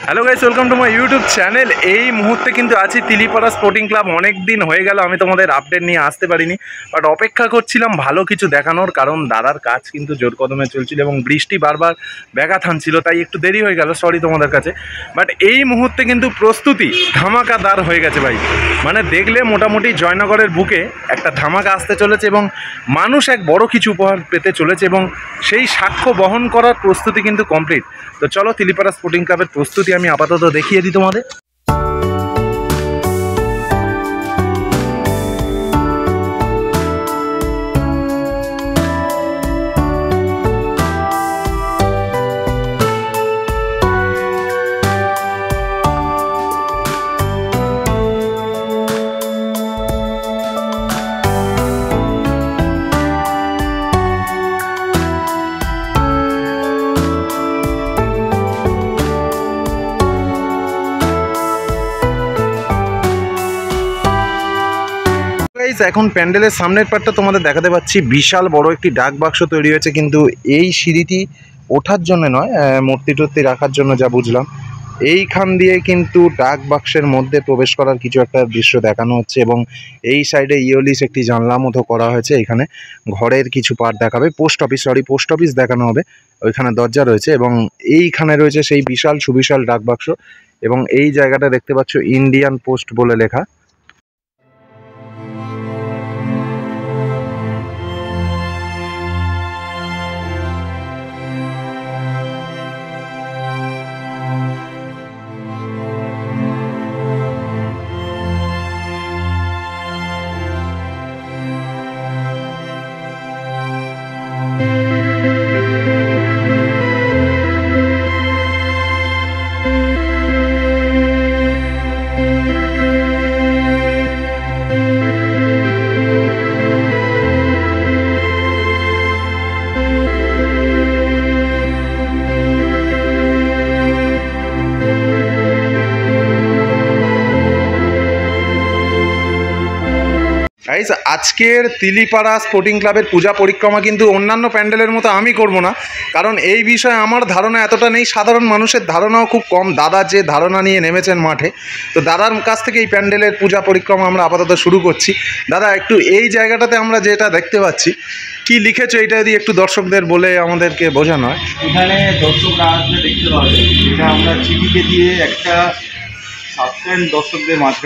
Hello guys, welcome to my YouTube channel. এই মুহূর্তে কিন্তু আছি তিলিপাড়া স্পোর্টিং ক্লাব। অনেক দিন হয়ে গেল আমি তোমাদের আপডেট নিয়ে আসতে পারিনি, বাট অপেক্ষা করছিলাম ভালো কিছু দেখানোর, কারণ দাদার কাজ কিন্তু জোর কদমে চলছিল এবং বৃষ্টি বারবার ব্যাঘাত আনছিল, তাই একটু দেরি হয়ে গেল, সরি তোমাদের কাছে। বাট এই মুহূর্তে কিন্তু প্রস্তুতি ধামাকাদার হয়ে গেছে ভাই। মানে দেখলে মোটামুটি জয়নগরের বুকে একটা ধামাকা আসতে চলেছে এবং মানুষ এক বড় কিছু উপহার পেতে চলেছে এবং সেই সাক্ষ্য বহন করার প্রস্তুতি কিন্তু কমপ্লিট। তো চলো তিলিপাড়া স্পোর্টিং ক্লাবের প্রস্তুতি আমি আপাতত দেখিয়ে দিই তোমাদের। এখন প্যান্ডেলের সামনের পার্টটা তোমাদের দেখাতে পাচ্ছি। বিশাল বড় একটি ডাক বাক্স তৈরি হয়েছে, কিন্তু এই সিঁড়িটি ওঠার জন্য নয়, মূর্তি টূর্তি রাখার জন্য যা বুঝলাম। এইখান দিয়ে কিন্তু ডাক বাক্সের মধ্যে প্রবেশ করার কিছু একটা দৃশ্য দেখানো হচ্ছে এবং এই সাইডে ইয়োলিস একটি জানলা মতো করা হয়েছে। এখানে ঘরের কিছু পার্ট দেখাবে, পোস্ট অফিস দেখানো হবে। ওইখানে দরজা রয়েছে এবং এইখানে রয়েছে সেই বিশাল সুবিশাল ডাক বাক্স এবং এই জায়গাটা দেখতে পাচ্ছ ইন্ডিয়ান পোস্ট বলে লেখা। আজকের তিলিপাড়া স্পোর্টিং ক্লাবের পূজা পরিক্রমা কিন্তু অন্যান্য প্যান্ডেলের মতো আমি করব না, কারণ এই বিষয়ে আমার ধারণা এতটা নেই, সাধারণ মানুষের ধারণাও খুব কম। দাদা যে ধারণা নিয়ে নেমেছেন মাঠে, তো দাদার কাছ থেকে এই প্যান্ডেলের পূজা পরিক্রমা আমরা আপাতত শুরু করছি। দাদা, একটু এই জায়গাটাতে আমরা যেটা দেখতে পাচ্ছি, কি লিখেছো এটা যদি একটু দর্শকদের বলে আমাদেরকে বোঝানো হয়। এখানে দর্শকরা আসলে দেখতে পাবে, এটা আমরা চিঠিকে দিয়ে একটা সাবস্টেন্স দর্শকদের মাঝখানে,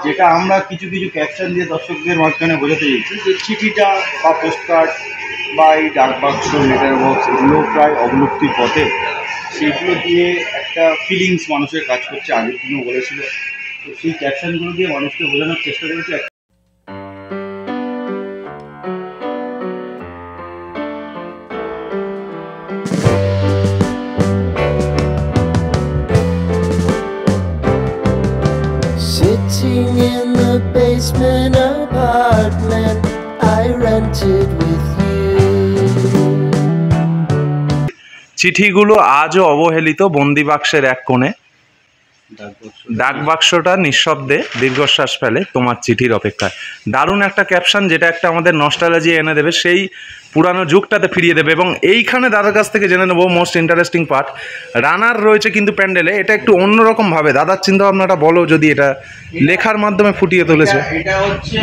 যেটা আমরা কিছু কিছু ক্যাপশন দিয়ে দর্শকদের মাঝখানে বোঝাতে চাইছি যে চিঠিটা বা পোস্টকার্ড বা এই ডাকবাক্স, লেটার বক্স, এগুলো প্রায় অবলুপ্তির পথে। সেইগুলো দিয়ে একটা ফিলিংস মানুষের কাজ করছে, আগের দিনও বলেছিল। তো সেই ক্যাপশনগুলো দিয়ে মানুষকে বোঝানোর চেষ্টা করেছে। Sitting in the basement apartment I rented with you. চিঠিগুলো আজও অবহেলিত বন্দি বাক্সের এক কোণে। ডাক বাক্সটা নিঃশব্দে দীর্ঘশ্বাস ফেলে তোমার চিঠির অপেক্ষায়। দারুণ একটা ক্যাপশন, যেটা একটা আমাদের নস্টালজি এনে দেবে, সেই পুরানো যুগটাতে ফিরিয়ে দেবে। এবং এইখানে দাদার কাছ থেকে জেনে নেবো মোস্ট ইন্টারেস্টিং পার্ট, রানার রয়েছে কিন্তু প্যান্ডেলে। এটা একটু অন্যরকম ভাবে দাদার চিন্তা ভাবনাটা বলো, যদি এটা লেখার মাধ্যমে ফুটিয়ে তুলেছে। এটা হচ্ছে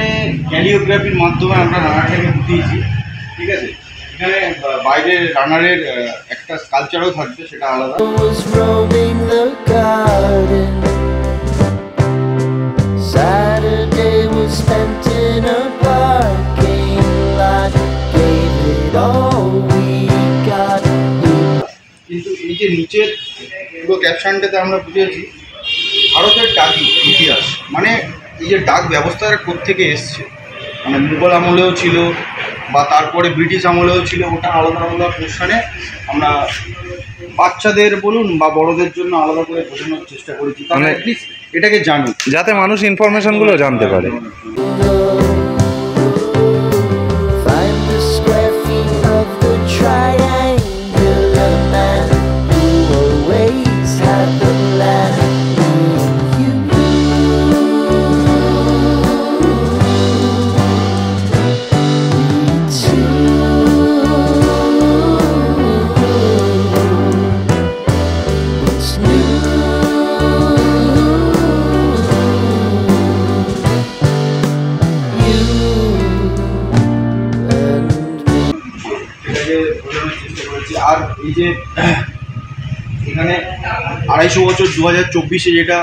ক্যালিওগ্রাফির মাধ্যমে আমরা রানারটাকে ফুটিয়েছি, ঠিক আছে। এখানে বাইরে রানারের একটা স্কালচারও থাকবে, সেটা আলাদা। Was roaming the garden. Saturday was spent in a parking lot. Gave it all we got. কিন্তু এই যে নিচের পুরো ক্যাপশনটাতে আমরা বুঝেছি ভারতের ডাক ইতিহাস, মানে এই যে ডাক ব্যবস্থাটা কোত্থেকে এসছে, মানে মুঘল আমলেও ছিল বা তারপরে ব্রিটিশ আমলেও ছিল। ওটা আলাদা আলাদা পোর্শনে আমরা বাচ্চাদের বলুন বা বড়দের জন্য আলাদা করে বোঝানোর চেষ্টা করেছি, তাহলে অ্যাটলিস্ট এটাকে জানুক, যাতে মানুষ ইনফরমেশনগুলো জানতে পারে। Find the square feet of the triangular man who always had the plan. You What's new? এই যে এখানে 250 বছর 2024-এ যেটা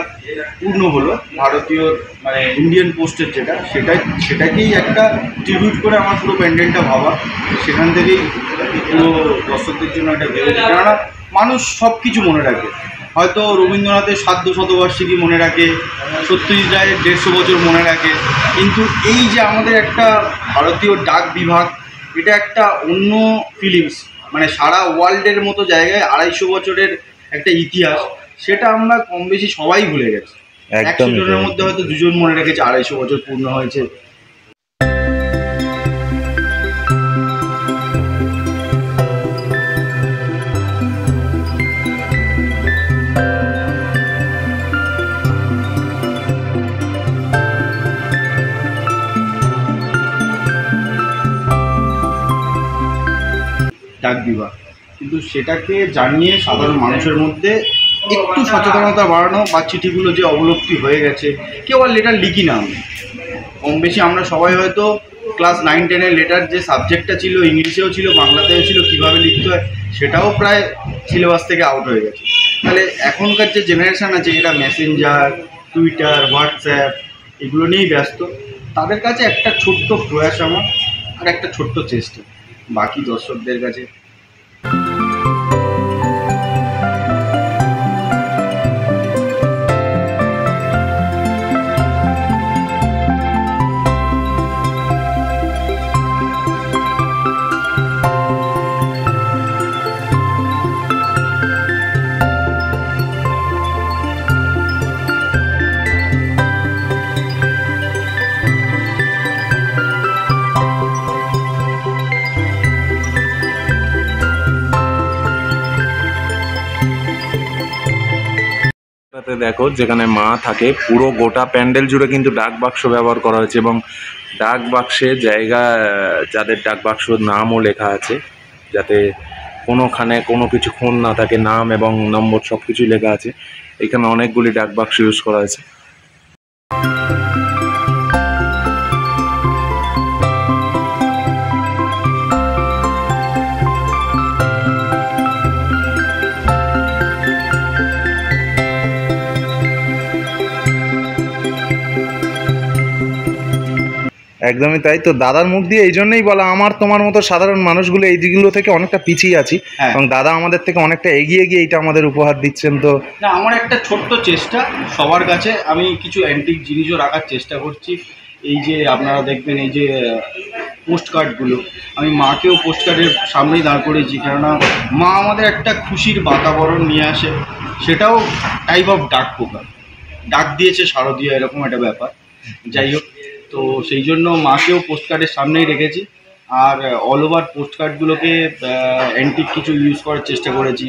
পূর্ণ হলো ভারতীয় মানে ইন্ডিয়ান পোস্টের যেটা সেটাকেই একটা ট্রিবিউট করে আমার পুরো প্যান্ডেলটা ভাবা। সেখান থেকেই পুরো দর্শকদের জন্য একটা ভেবেছি, কেননা মানুষ সব কিছু মনে রাখে। হয়তো রবীন্দ্রনাথের 500 মনে রাখে, সত্যজিৎ রায়ের 150 বছর মনে রাখে, কিন্তু এই যে আমাদের একটা ভারতীয় ডাক বিভাগ, এটা একটা অন্য ফিলিংস, মানে সারা ওয়ার্ল্ডের মতো জায়গায় 250 বছরের একটা ইতিহাস, সেটা আমরা কম বেশি সবাই ভুলে গেছি। 100 জনের মধ্যে হয়তো 2 জন মনে রেখেছে 250 বছর পূর্ণ হয়েছে। ডাক বিভাগ, কিন্তু সেটাকে জানিয়ে সাধারণ মানুষের মধ্যে একটু সচেতনতা বাড়ানো, বা চিঠিগুলো যে অবলুপ্তি হয়ে গেছে, কেউ আর লেটার লিখি না। কম বেশি আমরা সবাই হয়তো ক্লাস 9-10-এর লেটার যে সাবজেক্টটা ছিল, ইংলিশেও ছিল, বাংলাতেও ছিল, কীভাবে লিখতে হয় সেটাও প্রায় সিলেবাস থেকে আউট হয়ে গেছে। তাহলে এখনকার যে জেনারেশান আছে, যেটা মেসেঞ্জার, টুইটার, হোয়াটসঅ্যাপ এগুলো নিয়েই ব্যস্ত, তাদের কাছে একটা ছোট্ট প্রয়াস আমার, আর একটা ছোট্ট চেষ্টা বাকি দর্শকদের কাছে। দেখো যেখানে মা থাকে, পুরো গোটা প্যান্ডেল জুড়ে কিন্তু ডাক বাক্স ব্যবহার করা হয়েছে, এবং ডাক বাক্সে জায়গা যাদের ডাক বাক্সর নামও লেখা আছে, যাতে কোনোখানে কোনো কিছু খুন না থাকে, নাম এবং নম্বর সব কিছুই লেখা আছে। এখানে অনেকগুলি ডাক বাক্স ইউজ করা হয়েছে। একদমই তাই। তো দাদার মুখ দিয়ে এই জন্যই বলা, আমার তোমার মতো সাধারণ মানুষগুলো এই দিকগুলো থেকে অনেকটা পিছিয়ে আছি, এবং দাদা আমাদের থেকে অনেকটা এগিয়ে গিয়ে এটা আমাদের উপহার দিচ্ছেন। তো না, আমার একটা ছোট্ট চেষ্টা সবার কাছে, আমি কিছু অ্যান্টিক জিনিসও রাখার চেষ্টা করছি। এই যে আপনারা দেখবেন এই যে পোস্ট কার্ডগুলো, আমি মাকেও পোস্ট কার্ডের সামনেই দাঁড় করেছি, কেননা মা আমাদের একটা খুশির বাতাবরণ নিয়ে আসে। সেটাও টাইপ অফ ডাক পোকা, ডাক দিয়েছে শারদীয়া, এরকম একটা ব্যাপার। যাই হোক, তো সেই জন্য মাকেও পোস্ট কার্ডের সামনেই রেখেছি। আর অল ওভার পোস্ট কার্ডগুলোকে অ্যান্টিক কিছু ইউজ করার চেষ্টা করেছি,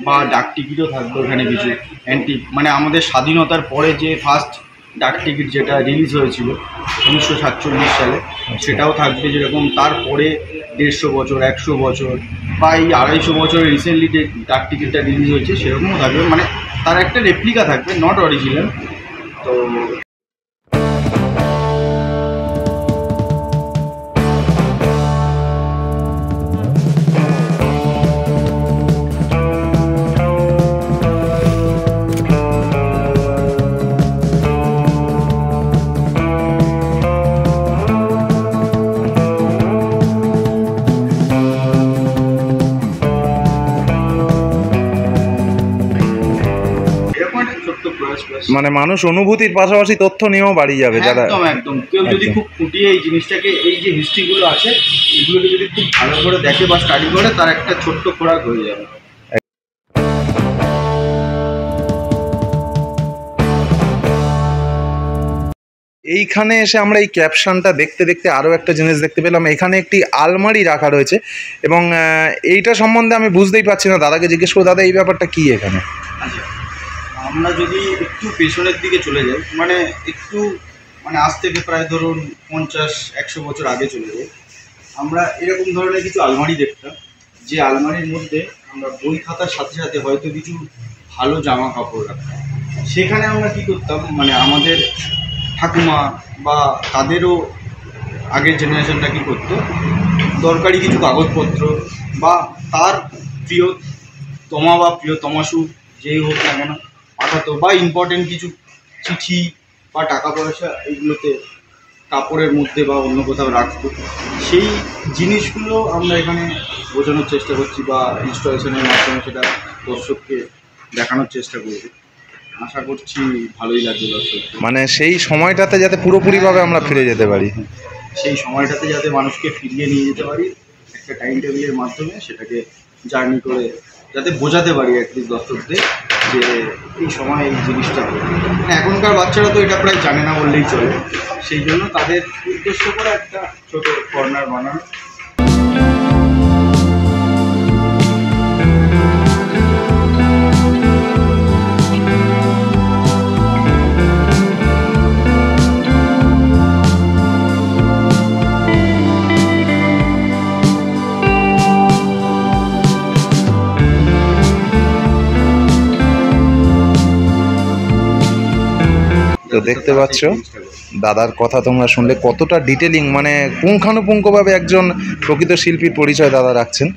বা ডাক টিকিটও থাকবে ওখানে কিছু অ্যান্টিক, মানে আমাদের স্বাধীনতার পরে যে ফার্স্ট ডাক টিকিট যেটা রিলিজ হয়েছিল 1947 সালে, সেটাও থাকবে। যেরকম তারপরে 150 বছর, 100 বছর, বা এই 250 বছর রিসেন্টলি যে ডাক টিকিটটা রিলিজ হয়েছে সেরকমও থাকবে, মানে তার একটা রেপ্লিকা থাকবে, নট অরিজিনাল। তো মানে মানুষ অনুভূতির পাশাপাশি তথ্য নিয়েও বাড়ি যাবে। যারা একদম কেউ যদি খুব ফুটিয়ে এই জিনিসটাকে, এই যে হিস্ট্রিগুলো আছে এগুলোকে যদি খুব ভালো করে দেখে বা স্টাডি করে, তার একটা ছোট্ট খোরাক হয়ে যাবে। এইখানে এসে আমরা এই ক্যাপশনটা দেখতে দেখতে আরও একটা জিনিস দেখতে পেলাম। এখানে একটি আলমারি রাখা রয়েছে, এবং এইটা সম্বন্ধে আমি বুঝতেই পারছি না, দাদাকে জিজ্ঞেস করো, দাদা এই ব্যাপারটা কি এখানে? আচ্ছা, আমরা যদি একটু পেছনের দিকে চলে যাই, মানে একটু মানে আজ থেকে প্রায় ধরুন 50-100 বছর আগে চলে যাই, আমরা এরকম ধরনের কিছু আলমারি দেখতাম, যে আলমারির মধ্যে আমরা বই খাতার সাথে সাথে হয়তো কিছু ভালো জামা কাপড় রাখতাম। সেখানে আমরা কী করতাম, মানে আমাদের ঠাকুমা বা তাদেরও আগের জেনারেশনটা কী করতো, দরকারি কিছু কাগজপত্র বা তার প্রিয় তমা বা প্রিয় তমাশু যেই হোক না কেন পাঠাতো, বা ইম্পর্টেন্ট কিছু চিঠি বা টাকা পয়সা এইগুলোতে কাপড়ের মধ্যে বা অন্য কোথাও রাখতো, সেই জিনিসগুলো আমরা এখানে বোঝানোর চেষ্টা করছি বা ইনস্টলেশনের মাধ্যমে সেটা দর্শককে দেখানোর চেষ্টা করব। আশা করছি ভালোই লাগবে দর্শককে। মানে সেই সময়টাতে যাতে পুরোপুরিভাবে আমরা ফিরে যেতে পারি। সেই সময়টাতে যাতে মানুষকে ফিরিয়ে নিয়ে যেতে পারি একটা টাইম টেবিলের মাধ্যমে, সেটাকে জার্নি করে যাতে বোঝাতে পারি অ্যাটলিস্ট দর্শকদের যে এই সময় এই জিনিসটা মানে এখনকার বাচ্চারা তো এটা প্রায় জানে না বললেই চলে, সেই জন্য তাদের উদ্দেশ্য করে একটা ছোট কর্নার বানানো। তো দেখতে পাচ্ছ দাদার কথা তোমরা শুনলে কতটা ডিটেলিং, মানে পুঙ্খানুপুঙ্খভাবে একজন প্রকৃত শিল্পীর পরিচয় দাদা রাখছেন।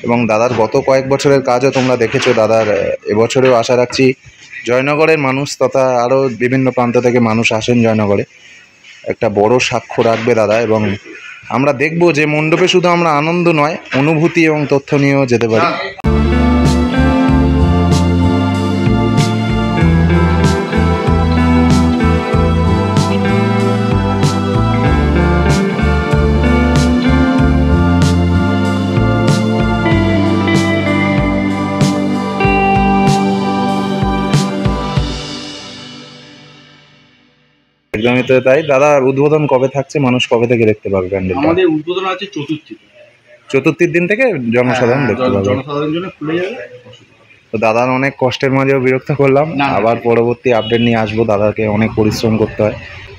এবং দাদার গত কয়েক বছরের কাজও তোমরা দেখেছো। দাদার এবছরেও আশা রাখছি জয়নগরের মানুষ তথা আরও বিভিন্ন প্রান্ত থেকে মানুষ আসেন জয়নগরে, একটা বড় সাক্ষ্য রাখবে দাদা। এবং আমরা দেখব যে মণ্ডপে শুধু আমরা আনন্দ নয়, অনুভূতি এবং তথ্য নিয়েও যেতে পারি। একদমই তো তাই। দাদা উদ্বোধন কবে থাকছে, মানুষ কবে থেকে দেখতে পাবে প্যান্ডেল? আমাদের উদ্বোধন আছে চতুর্থীর দিন থেকে জনসাধারণ দেখতে পাবে, জনসাধারণের জন্য খুলে যাবে। তো দাদার অনেক কষ্টের মাঝেও বিরক্ত করলাম। না। আবার পরবর্তী আপডেট নিয়ে আসবো। দাদাকে অনেক পরিশ্রম করতে হয়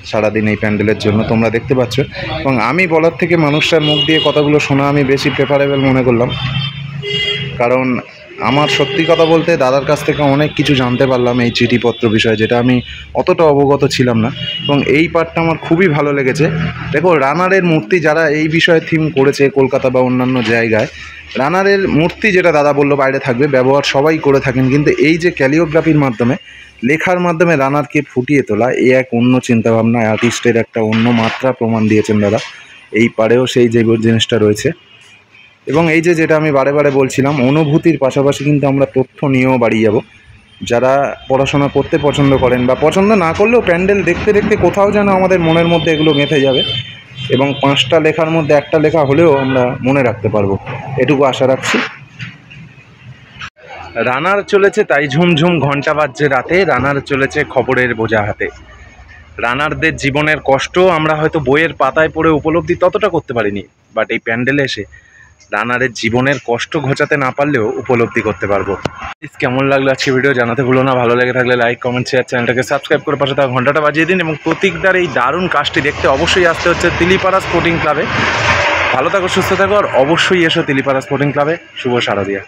সারাদিন এই প্যান্ডেলের জন্য, তোমরা দেখতে পাচ্ছ। এবং আমি বলার থেকে মানুষটার মুখ দিয়ে কথাগুলো শোনা আমি বেশি প্রেফারেবল মনে করলাম, কারণ আমার সত্যি কথা বলতে দাদার কাছ থেকে অনেক কিছু জানতে পারলাম এই চিঠিপত্র বিষয়ে, যেটা আমি অতটা অবগত ছিলাম না। এবং এই পার্টটা আমার খুবই ভালো লেগেছে। দেখো, রানারের মূর্তি যারা এই বিষয়ে থিম করেছে কলকাতা বা অন্যান্য জায়গায়, রানারের মূর্তি যেটা দাদা বললো বাইরে থাকবে, ব্যবহার সবাই করে থাকেন, কিন্তু এই যে ক্যালিওগ্রাফির মাধ্যমে, লেখার মাধ্যমে রানারকে ফুটিয়ে তোলা, এই এক অন্য চিন্তাভাবনা, আর্টিস্টের একটা অন্য মাত্রা প্রমাণ দিয়েছেন দাদা। এই পারেও সেই যে জিনিসটা রয়েছে। এবং এই যে যেটা আমি বারে বারে বলছিলাম, অনুভূতির পাশাপাশি কিন্তু আমরা তথ্য নিয়েও বাড়িয়ে যাব। যারা পড়াশোনা করতে পছন্দ করেন বা পছন্দ না করলেও প্যান্ডেল দেখতে দেখতে কোথাও যেন আমাদের মনের মধ্যে এগুলো গেঁথে যাবে, এবং 5টা লেখার মধ্যে একটা লেখা হলেও আমরা মনে রাখতে পারবো, এটুকু আশা রাখছি। রানার চলেছে তাই ঝুমঝুম ঘন্টা বাজছে রাতে, রানার চলেছে খবরের বোঝা হাতে। রানারদের জীবনের কষ্ট আমরা হয়তো বইয়ের পাতায় পড়ে উপলব্ধি ততটা করতে পারিনি, বাট এই প্যান্ডেলে এসে রানারের জীবনের কষ্ট ঘোচাতে না পারলেও উপলব্ধি করতে পারবো। কেমন লাগলো আজকে ভিডিও জানাতে ভুলো না। ভালো লেগে থাকলে লাইক, কমেন্ট, শেয়ার, চ্যানেলটাকে সাবস্ক্রাইব করে পাশে থাকা ঘন্টাটা বাজিয়ে দিন। এবং প্রতীকদার এই দারুণ কাজটি দেখতে অবশ্যই আসতে হচ্ছে তিলিপাড়া স্পোর্টিং ক্লাবে। ভালো থাকো, সুস্থ থাকো, আর অবশ্যই এসো তিলিপাড়া স্পোর্টিং ক্লাবে। শুভ শারদিয়া।